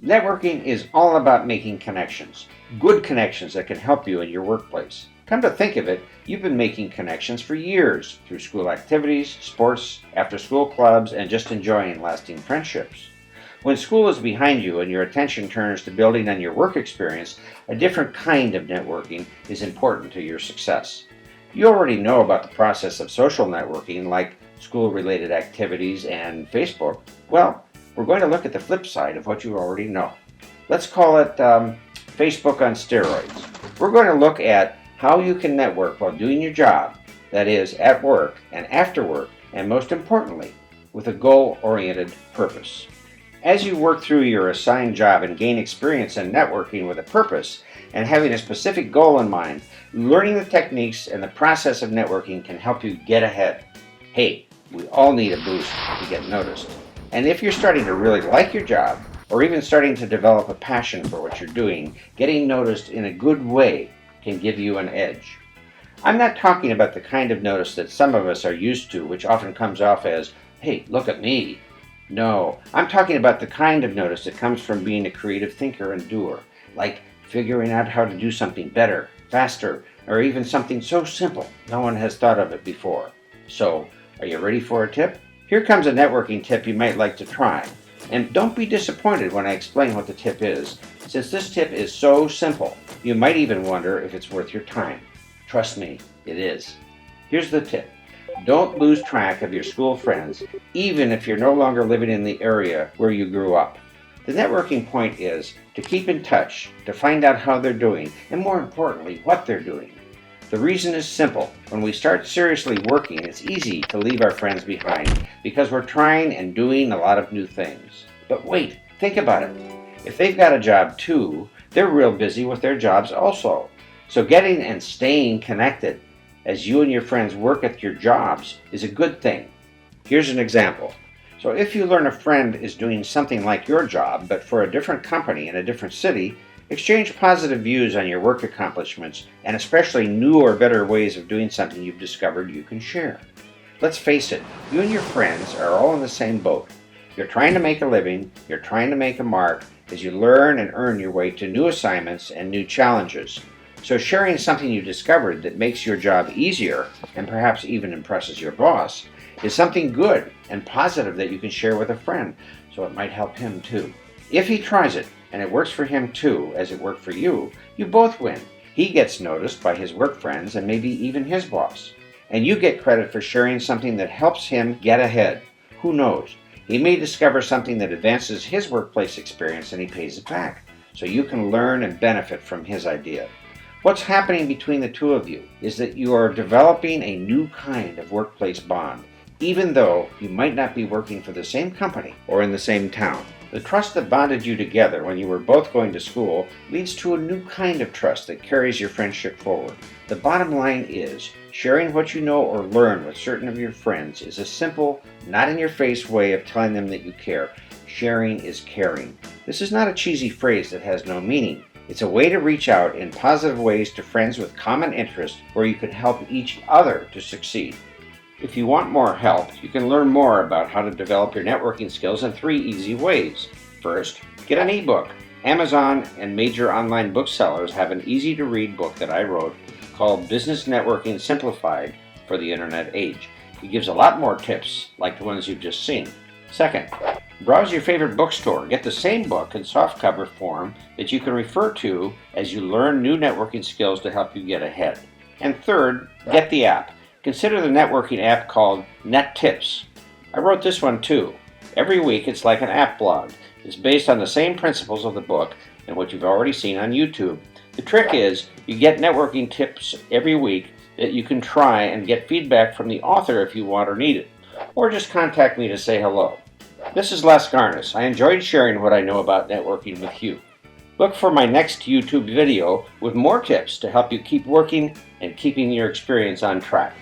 Networking is all about making connections, good connections that can help you in your workplace. Come to think of it, you've been making connections for years through school activities, sports, after-school clubs, and just enjoying lasting friendships. When school is behind you and your attention turns to building on your work experience, a different kind of networking is important to your success. You already know about the process of social networking, like school-related activities and Facebook. Well, we're going to look at the flip side of what you already know. Let's call it Facebook on steroids. We're going to look at how you can network while doing your job, that is, at work and after work, and most importantly, with a goal-oriented purpose. As you work through your assigned job and gain experience in networking with a purpose and having a specific goal in mind, learning the techniques and the process of networking can help you get ahead. Hey, we all need a boost to get noticed. And if you're starting to really like your job, or even starting to develop a passion for what you're doing, getting noticed in a good way can give you an edge. I'm not talking about the kind of notice that some of us are used to, which often comes off as, hey, look at me. No, I'm talking about the kind of notice that comes from being a creative thinker and doer, like figuring out how to do something better, faster, or even something so simple no one has thought of it before. So, are you ready for a tip? Here comes a networking tip you might like to try. And don't be disappointed when I explain what the tip is. Since this tip is so simple, you might even wonder if it's worth your time. Trust me, it is. Here's the tip. Don't lose track of your school friends, even if you're no longer living in the area where you grew up. The networking point is to keep in touch, to find out how they're doing, and more importantly, what they're doing. The reason is simple. When we start seriously working, it's easy to leave our friends behind because we're trying and doing a lot of new things. But wait, think about it. If they've got a job too, they're real busy with their jobs also. So getting and staying connected as you and your friends work at your jobs is a good thing. Here's an example. So if you learn a friend is doing something like your job, but for a different company in a different city, exchange positive views on your work accomplishments and especially new or better ways of doing something you've discovered you can share. Let's face it, you and your friends are all in the same boat. You're trying to make a living, you're trying to make a mark as you learn and earn your way to new assignments and new challenges. So sharing something you discovered that makes your job easier and perhaps even impresses your boss is something good and positive that you can share with a friend, so it might help him too. If he tries it, and it works for him too, as it worked for you, you both win. He gets noticed by his work friends and maybe even his boss. And you get credit for sharing something that helps him get ahead. Who knows? He may discover something that advances his workplace experience and he pays it back. So you can learn and benefit from his idea. What's happening between the two of you is that you are developing a new kind of workplace bond, even though you might not be working for the same company or in the same town. The trust that bonded you together when you were both going to school leads to a new kind of trust that carries your friendship forward. The bottom line is, sharing what you know or learn with certain of your friends is a simple, not-in-your-face way of telling them that you care. Sharing is caring. This is not a cheesy phrase that has no meaning. It's a way to reach out in positive ways to friends with common interests where you can help each other to succeed. If you want more help, you can learn more about how to develop your networking skills in 3 easy ways. First, get an ebook. Amazon and major online booksellers have an easy-to-read book that I wrote called Business Networking Simplified for the Internet Age. It gives a lot more tips like the ones you've just seen. Second, browse your favorite bookstore. Get the same book in softcover form that you can refer to as you learn new networking skills to help you get ahead. And third, get the app. Consider the networking app called NetTips. I wrote this one too. Every week it's like an app blog. It's based on the same principles of the book and what you've already seen on YouTube. The trick is you get networking tips every week that you can try and get feedback from the author if you want or need it. Or just contact me to say hello. This is Les Garnis. I enjoyed sharing what I know about networking with you. Look for my next YouTube video with more tips to help you keep working and keeping your experience on track.